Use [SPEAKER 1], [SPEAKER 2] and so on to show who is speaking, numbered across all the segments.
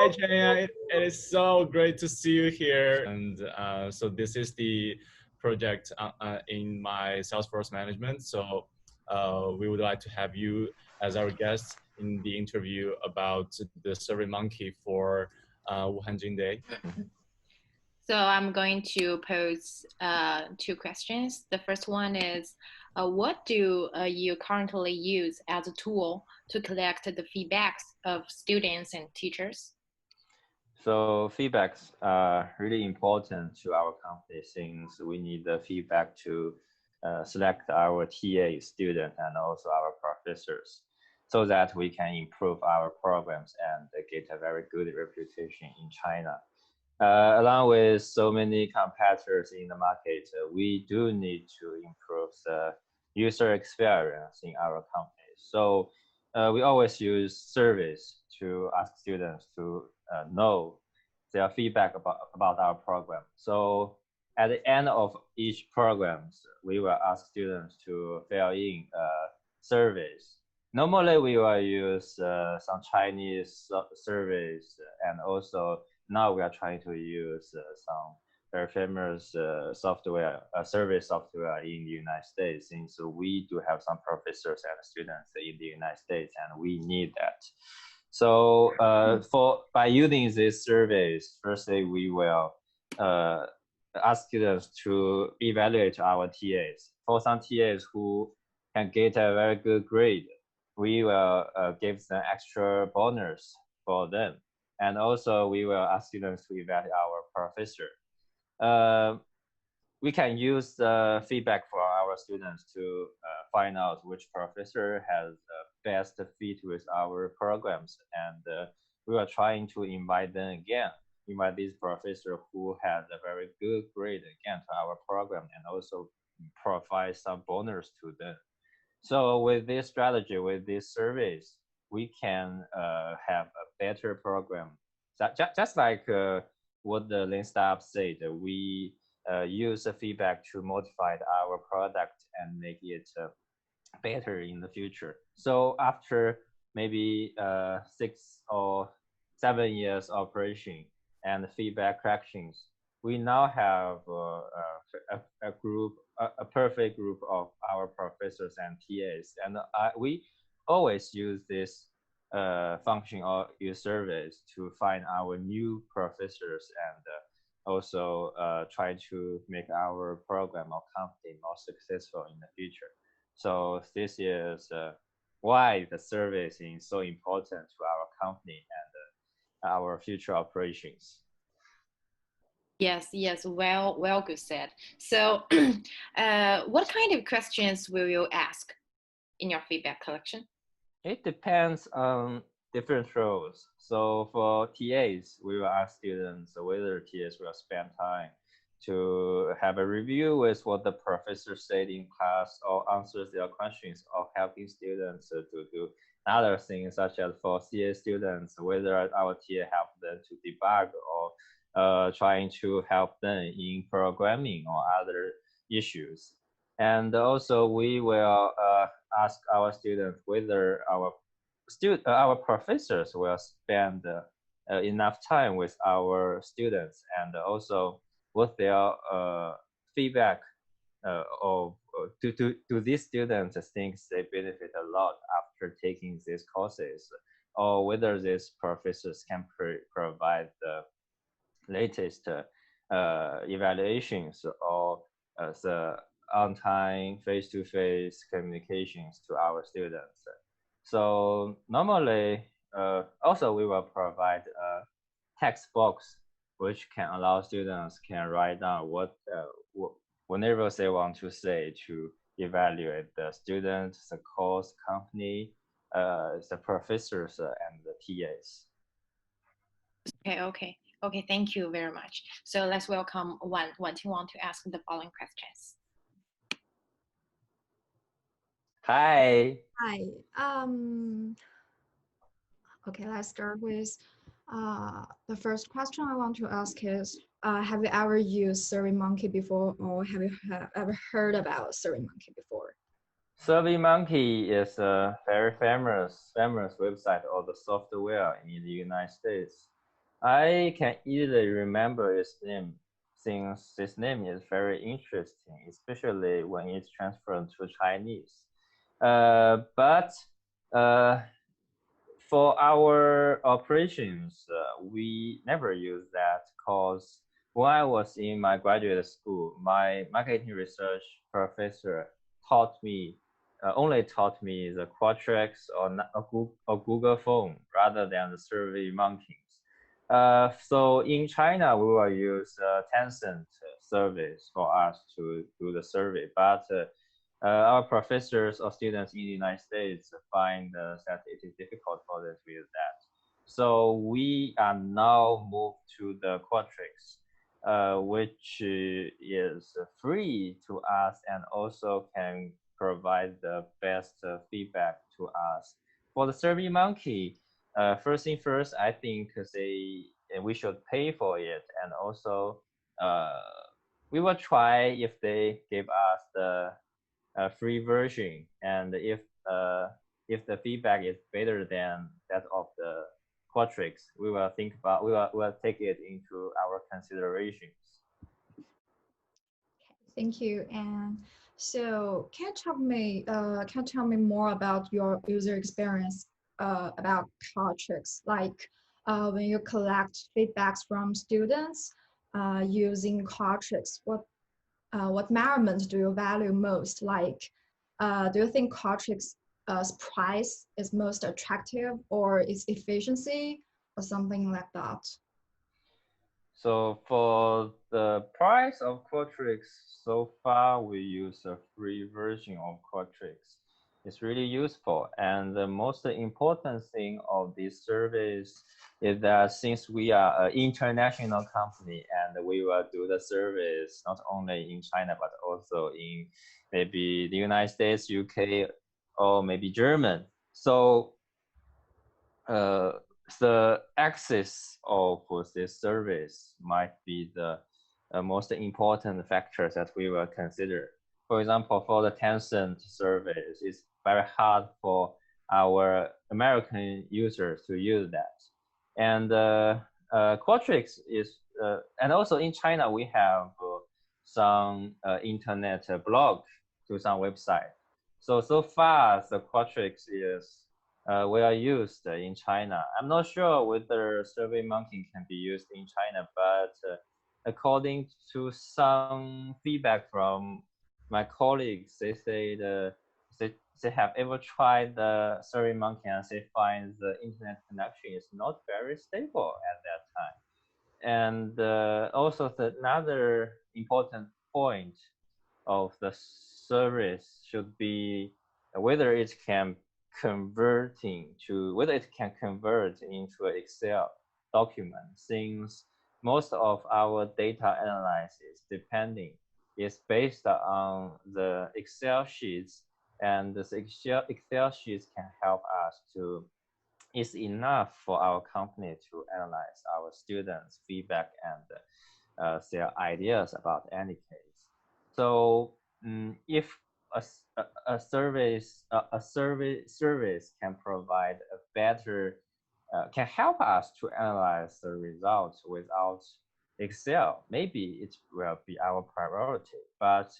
[SPEAKER 1] Hi, Chang. It is so great to see you here. And so this is the project in my Salesforce management. So we would like to have you as our guest in the interview about the SurveyMonkey for Wuhan Jing Day.
[SPEAKER 2] So I'm going to pose two questions. The first one is, what do you currently use as a tool to collect the feedbacks of students and teachers?
[SPEAKER 3] So feedbacks are really important to our company since we need the feedback to select our TA student and also our professors so that we can improve our programs and get a very good reputation in China. Along with so many competitors in the market, we do need to improve the user experience in our company. So we always use surveys to ask students to know their feedback about our program. So at the end of each program, we will ask students to fill in surveys. Normally, we will use some Chinese surveys, and also now we are trying to use some very famous software, survey software in the United States, since we do have some professors and students in the United States, and we need that. So by using these surveys, firstly, we will ask students to evaluate our TAs. For some TAs who can get a very good grade, we will give them extra bonus for them. And also we will ask students to evaluate our professor. We can use the feedback from our students to find out which professor has the best fit with our programs. And we are trying to invite them again, invite these professors who has a very good grade again to our program and also provide some bonus to them. So with this strategy, with these surveys, we can have a better program. So just like what the Lean Startup said, we use the feedback to modify our product and make it better in the future. So after maybe 6 or 7 years operation and feedback collections, we now have a group, a perfect group of our professors and TAs. And we always use this function or use surveys to find our new professors and also try to make our program or company more successful in the future. So this is why the surveys is so important to our company and our future operations.
[SPEAKER 2] Yes, well, good said. So, what kind of questions will you ask in your feedback collection?
[SPEAKER 3] It depends on different roles. So for TAs, we will ask students whether TAs will spend time to have a review with what the professor said in class or answers their questions or helping students to do other things such as for CA students, whether our TA help them to debug or trying to help them in programming or other issues. And also we will ask our students whether our professors will spend enough time with our students and also what their feedback of do these students think they benefit a lot after taking these courses, or whether these professors can provide the latest evaluations or the on-time face-to-face communications to our students. So normally, also we will provide a text box which can allow students can write down whenever they want to say to evaluate the students, the course, company, the professors, and the TAs.
[SPEAKER 2] Okay. Thank you very much. So let's welcome Wan Qingyuan to ask the following questions.
[SPEAKER 3] Hi.
[SPEAKER 4] Hi. Okay, let's start with the first question I want to ask is, have you ever used SurveyMonkey before, or have you ever heard about SurveyMonkey before?
[SPEAKER 3] SurveyMonkey is a very famous website or the software in the United States. I can easily remember its name since its name is very interesting, especially when it's transferred to Chinese. But uh, for our operations, we never use that because when I was in my graduate school, my marketing research professor taught me only taught me the Qualtrics or Google Phone rather than the Survey Monkeys. So in China, we will use Tencent service for us to do the survey, but our professors or students in the United States find that it is difficult for them to use that. So we are now moved to the Qualtrics, which is free to us and also can provide the best feedback to us. For the SurveyMonkey, first thing first, I think we should pay for it, and also we will try if they give us the free version, and if the feedback is better than that of the Qualtrics, we will think about we'll take it into our considerations.
[SPEAKER 4] Thank you. And so, can you tell me more about your user experience about Qualtrics? Like when you collect feedbacks from students using Qualtrics, what measurements do you value most? Like, do you think Qualtrics' price is most attractive, or its efficiency, or something like that?
[SPEAKER 3] So for the price of Qualtrics, so far we use a free version of Qualtrics. It's really useful. And the most important thing of this service is that since we are an international company and we will do the service not only in China, but also in maybe the United States, UK, or maybe German. So the access of this service might be the most important factors that we will consider. For example, for the Tencent service, it's very hard for our American users to use that. And Qualtrics is, and also in China, we have some internet blog to some website. So far, the Qualtrics is well used in China. I'm not sure whether SurveyMonkey can be used in China, but according to some feedback from my colleagues, they say they have ever tried the SurveyMonkey and they find the internet connection is not very stable at that time. And also another important point of the service should be whether it can convert into an Excel document, since most of our data analysis depending is based on the Excel sheets, and the Excel sheets can help us to is enough for our company to analyze our students' feedback and their ideas about any case. So if a service can provide a better can help us to analyze the results without Excel, maybe it will be our priority. But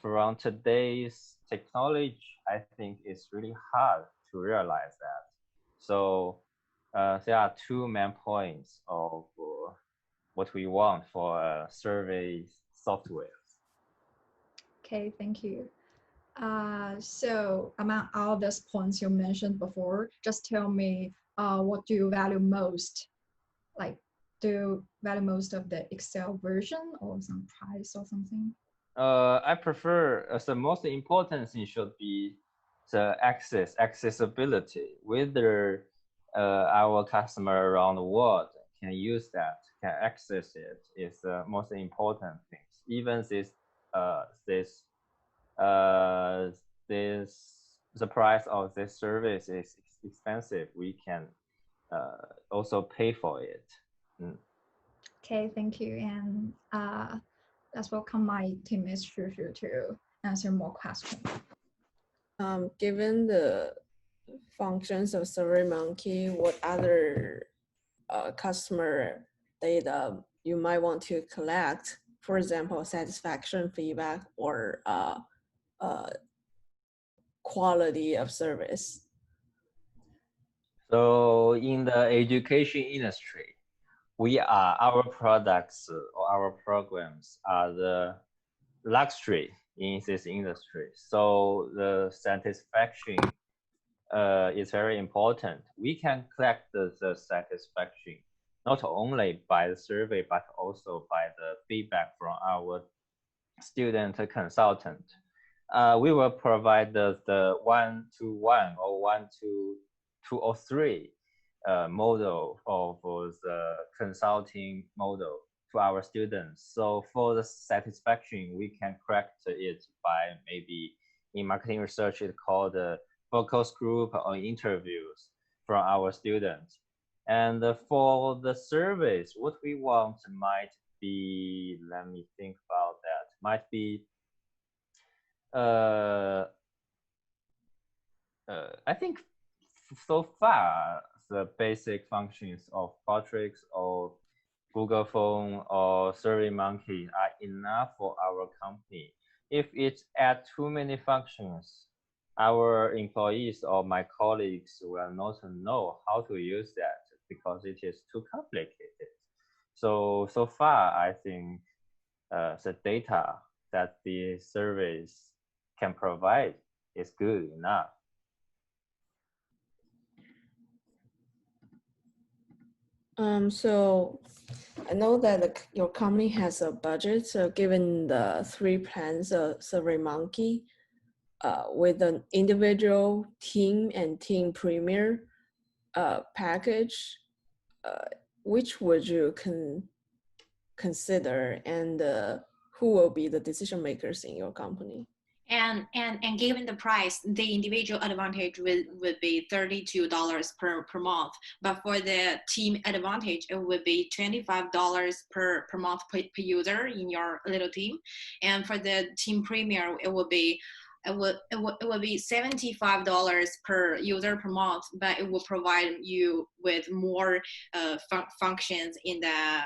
[SPEAKER 3] from today's technology, I think it's really hard to realize that. So there are two main points of what we want for survey software.
[SPEAKER 4] Okay, thank you. So among all these points you mentioned before, just tell me what do you value most? Like, do you value most of the Excel version or some price or something?
[SPEAKER 3] I prefer the most important thing should be the accessibility. Whether our customer around the world can use that, can access it, is the most important thing. Even the price of this service is expensive, we can also pay for it.
[SPEAKER 4] Okay, thank you. And let's welcome my teammate Shu to answer more questions.
[SPEAKER 5] Given the functions of SurveyMonkey, what other customer data you might want to collect, for example, satisfaction feedback or quality of service?
[SPEAKER 3] So in the education industry, our products or our programs are the luxury in this industry. So the satisfaction is very important. We can collect the satisfaction not only by the survey, but also by the feedback from our student consultant. We will provide the 1-to-1 or 1-to-2 or 3 model of the consulting model to our students. So for the satisfaction, we can correct it by maybe in marketing research, it's called focus group or interviews from our students. And for the surveys, what we want might be, let me think about that, might be, I think so far, the basic functions of Qualtrics or Google Phone or SurveyMonkey are enough for our company. If it adds too many functions, our employees or my colleagues will not know how to use that because it is too complicated. So far, I think the data that the surveys can provide is good enough.
[SPEAKER 5] So I know that your company has a budget. So given the 3 plans of SurveyMonkey, with an individual, team, and team premier package, which would you consider, and who will be the decision makers in your company?
[SPEAKER 2] And given the price, the individual advantage would be $32 per month. But for the team advantage, it would be $25 per month per user in your little team. And for the team premier, it would be $75 per user per month, but it will provide you with more functions in the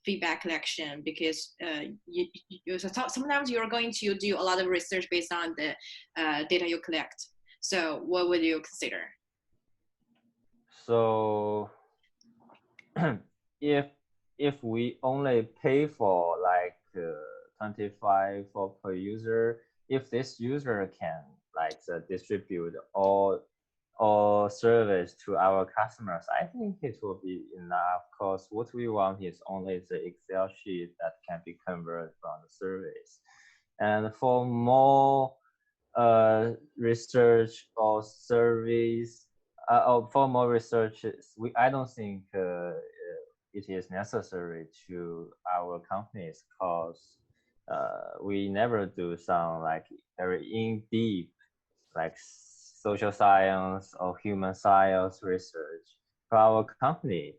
[SPEAKER 2] feedback collection, because sometimes you're going to do a lot of research based on the data you collect. So what would you consider?
[SPEAKER 3] So if we only pay for like 25 for per user, if this user can like distribute all service to our customers, I think it will be enough, because what we want is only the Excel sheet that can be converted from the surveys. And for more research or surveys, for more researches, I don't think it is necessary to our companies, because we never do some like very in-deep like social science or human science research. For our company,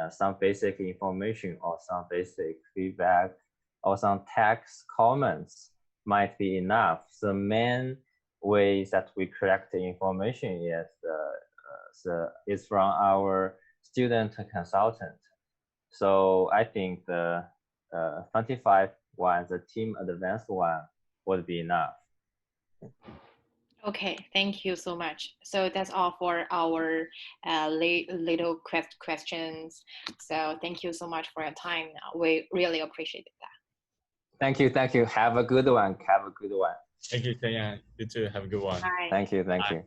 [SPEAKER 3] some basic information or some basic feedback or some text comments might be enough. The main ways that we collect the information is from our student consultant. So I think the 25 one, the team advanced one, would be enough.
[SPEAKER 2] Okay, thank you so much. So that's all for our little questions. So thank you so much for your time. We really appreciate that.
[SPEAKER 3] Thank you. Have a good one.
[SPEAKER 1] Thank you, Tian. You too. Have a good one.
[SPEAKER 2] Bye.
[SPEAKER 3] Thank you.
[SPEAKER 1] Bye.